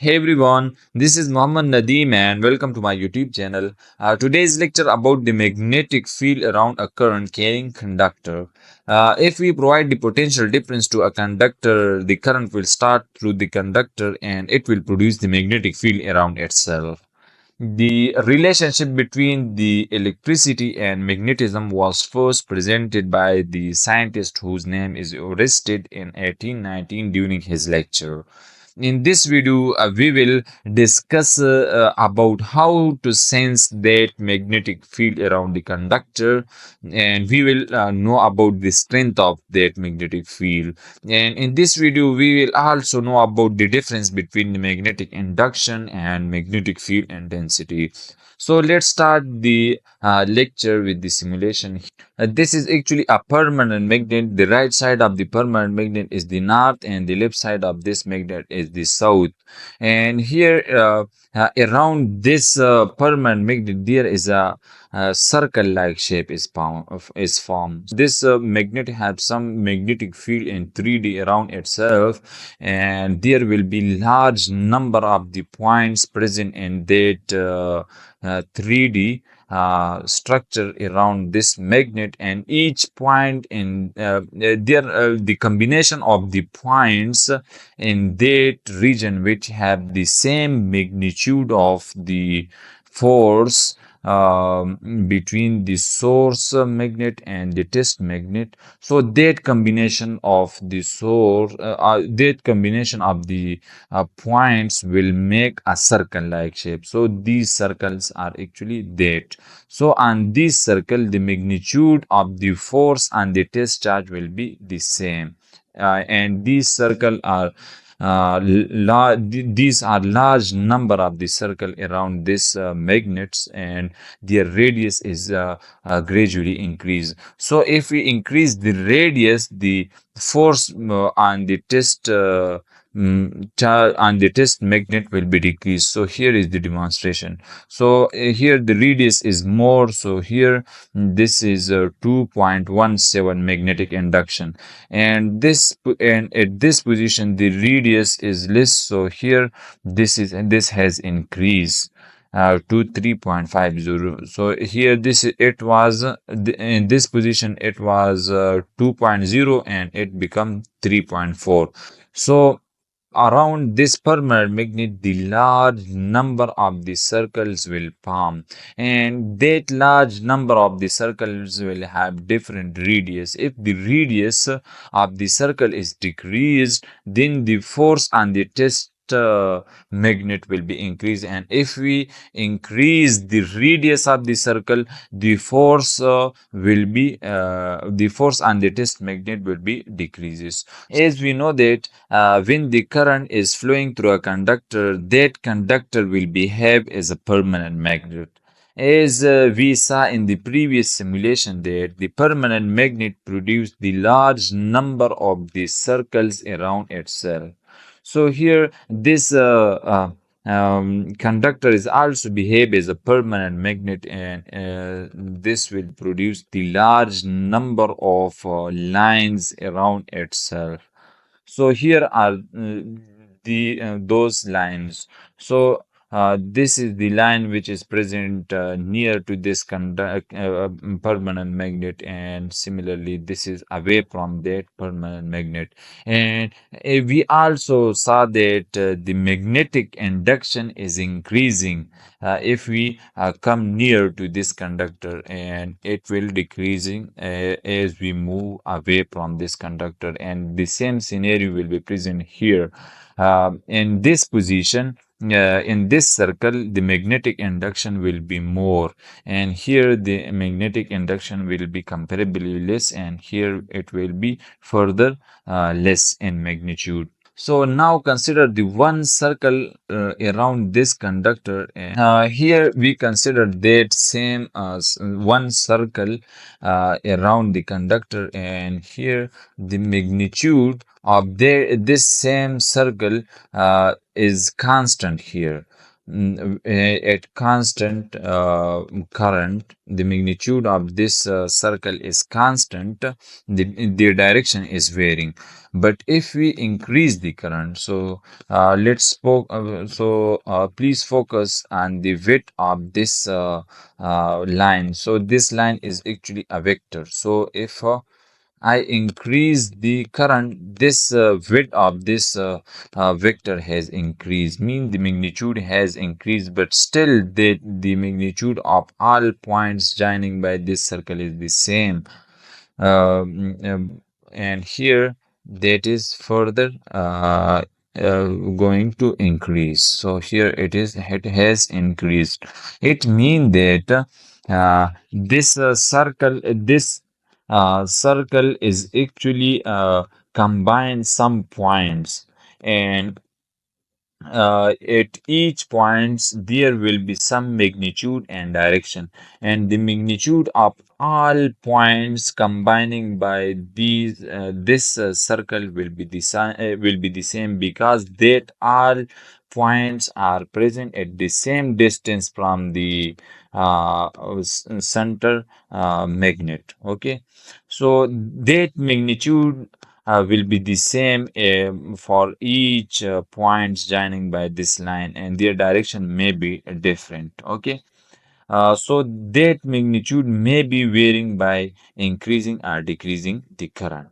Hey everyone, this is Muhammad Nadeem and welcome to my YouTube channel. Today's lecture about the magnetic field around a current carrying conductor. If we provide the potential difference to a conductor, the current will start through the conductor and it will produce the magnetic field around itself. The relationship between the electricity and magnetism was first presented by the scientist whose name is Orested in 1819 during his lecture. In this video, we will discuss about how to sense that magnetic field around the conductor, and we will know about the strength of that magnetic field. And in this video, we will also know about the difference between the magnetic induction and magnetic field intensity. So let's start the lecture with the simulation. This is actually a permanent magnet. The right side of the permanent magnet is the north, and the left side of this magnet is the south. And here, around this permanent magnet, there is a circle-like shape is formed. This magnet has some magnetic field in 3D around itself, and there will be large number of the points present in that 3D structure around this magnet, and each point in the combination of the points in that region which have the same magnitude of the force between the source magnet and the test magnet. So that combination of the that combination of the points will make a circle like shape. So these circles are actually that. So on this circle, the magnitude of the force and the test charge will be the same. And these circle are these are large number of the circle around this magnets, and their radius is gradually increased. So if we increase the radius, the force on the test on the test magnet will be decreased. So here is the demonstration. So here the radius is more. So here this is 2.17 magnetic induction, and at this position the radius is less. So here this has increased to 3.50. So here it was in this position it was 2.0 and it become 3.4. So around this permanent magnet, the large number of the circles will form, and that large number of the circles will have different radius. If the radius of the circle is decreased, then the force on the test magnet will be increased, and if we increase the radius of the circle, the force the force on the test magnet will be decreases. As we know that when the current is flowing through a conductor, that conductor will behave as a permanent magnet. As we saw in the previous simulation that the permanent magnet produced the large number of the circles around itself. So here this conductor is also behave as a permanent magnet, and this will produce the large number of lines around itself. So here are the those lines. So this is the line which is present near to this permanent magnet, and similarly this is away from that permanent magnet. And we also saw that the magnetic induction is increasing if we come near to this conductor, and it will decreasing as we move away from this conductor, and the same scenario will be present here. In this position, in this circle, the magnetic induction will be more, and here the magnetic induction will be comparably less, and here it will be further less in magnitude. So now consider the one circle around this conductor. And, here we consider that same one circle around the conductor, and here the magnitude of this same circle is constant here. at constant current, the magnitude of this circle is constant, the direction is varying. But if we increase the current, so please focus on the width of this line. So this line is actually a vector. So if I increase the current, this width of this vector has increased, mean the magnitude has increased, but still the magnitude of all points joining by this circle is the same. And here that is further going to increase. So here it has increased. It means that this circle is actually combine some points, and at each points there will be some magnitude and direction, and the magnitude of all points combining by this circle will be the same, because that all points are present at the same distance from the center magnet. Okay, so that magnitude will be the same for each points joining by this line, and their direction may be different. Okay, so that magnitude may be varying by increasing or decreasing the current.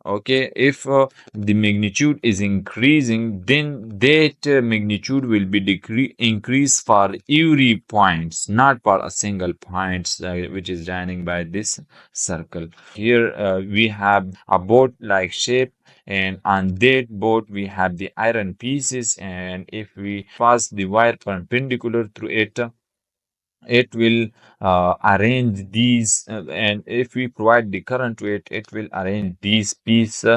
Okay, if the magnitude is increasing, then that magnitude will be increase for every points, not for a single points which is joining by this circle. Here we have a boat like shape, and on that boat we have the iron pieces, and if we pass the wire perpendicular through it, it will arrange these, and if we provide the current to it, it will arrange these pieces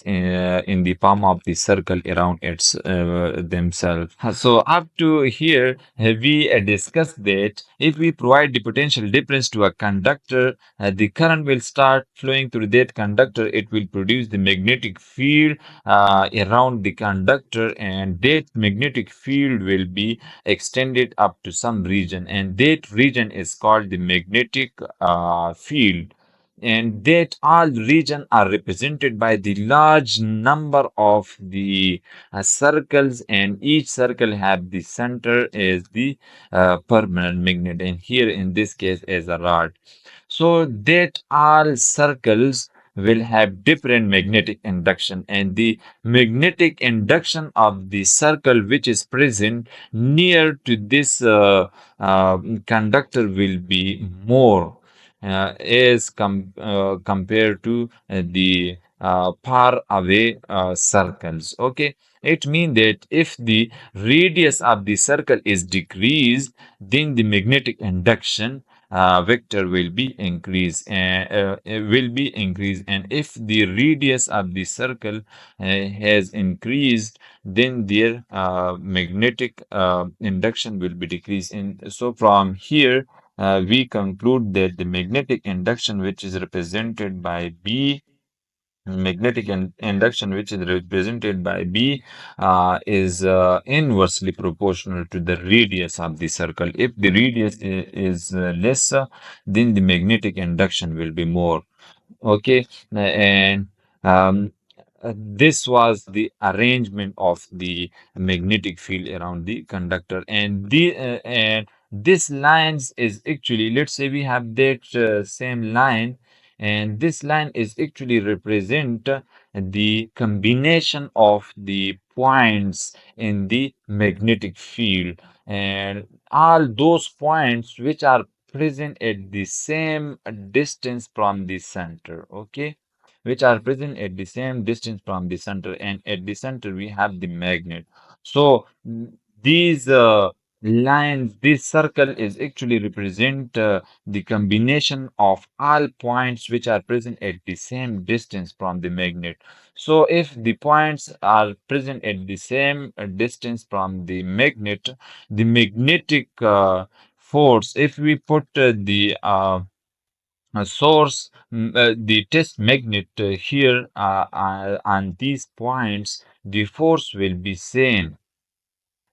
in the palm of the circle around its themselves. So up to here, we discussed that if we provide the potential difference to a conductor, the current will start flowing through that conductor. It will produce the magnetic field around the conductor, and that magnetic field will be extended up to some region, and that region is called the magnetic field, and that all region are represented by the large number of the circles, and each circle have the center as the permanent magnet, and here in this case as a rod. So that all circles will have different magnetic induction, and the magnetic induction of the circle which is present near to this conductor will be more compared to the far away circles. Okay, it means that if the radius of the circle is decreased, then the magnetic induction vector will be increased, and if the radius of the circle has increased, then their magnetic induction will be decreased. And so from here we conclude that the magnetic induction which is represented by B induction which is represented by B is inversely proportional to the radius of the circle. If the radius is lesser, then the magnetic induction will be more. Okay, and um, this was the arrangement of the magnetic field around the conductor, and this lines is actually, let's say we have that same line, and this line is actually represent the combination of the points in the magnetic field, and all those points which are present at the same distance from the center. Okay, which are present at the same distance from the center, and at the center we have the magnet. So these lines, this circle is actually represent the combination of all points which are present at the same distance from the magnet. So if the points are present at the same distance from the magnet, the magnetic force, if we put the source, the test magnet here on these points, the force will be same.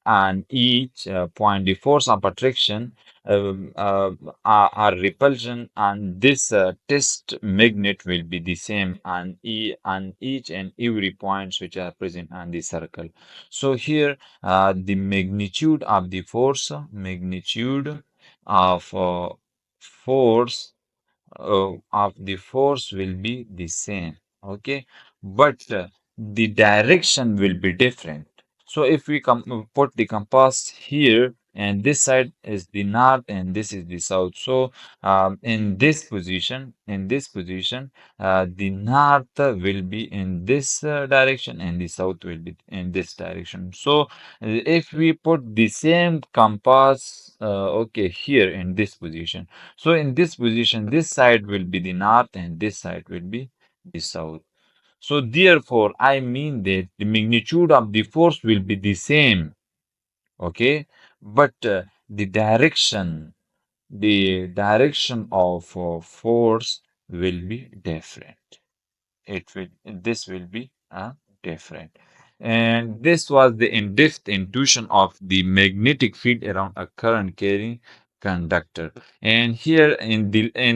and each point, the force of attraction, are repulsion, and this test magnet will be the same on each and every points which are present on the circle. So here, the magnitude of the force will be the same, okay, but the direction will be different. So if we put the compass here, and this side is the north and this is the south, so in this position, the north will be in this direction and the south will be in this direction. So if we put the same compass, okay, here in this position, so in this position, this side will be the north and this side will be the south. So therefore, I mean that the magnitude of the force will be the same, okay, but the direction of force will be different. This will be different. And this was the in-depth intuition of the magnetic field around a current carrying conductor. And here in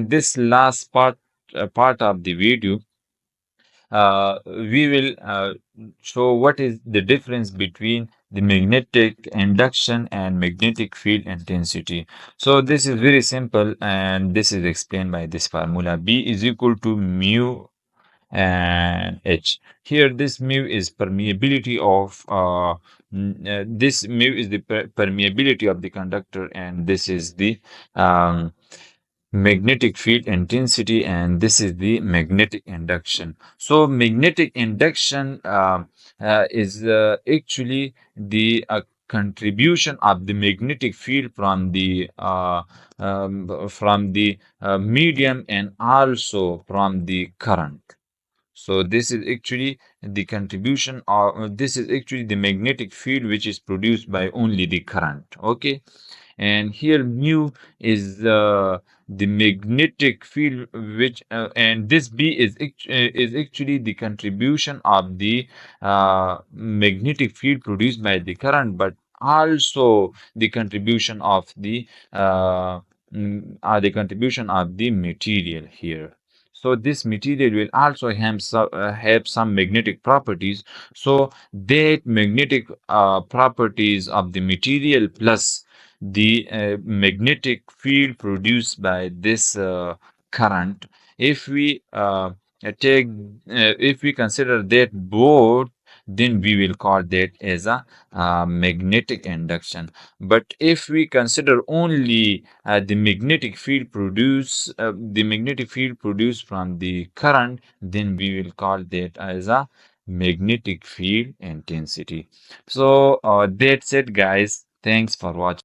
this last part of the video, we will show what is the difference between the magnetic induction and magnetic field intensity. So this is very simple, and this is explained by this formula: B is equal to mu and H. Here, this mu is permeability of this mu is the permeability of the conductor, and this is the um, magnetic field intensity, and this is the magnetic induction. So magnetic induction is actually the contribution of the magnetic field from the medium and also from the current. So this is actually the contribution, or this is actually the magnetic field which is produced by only the current. Okay, and here mu is the magnetic field which, and this B is actually the contribution of the magnetic field produced by the current, but also the contribution of the contribution of the material here. So this material will also have some magnetic properties. So that magnetic properties of the material plus the magnetic field produced by this current, if we if we consider that both, then we will call that as a magnetic induction. But if we consider only the magnetic field produced from the current, then we will call that as a magnetic field intensity. So that's it, guys. Thanks for watching.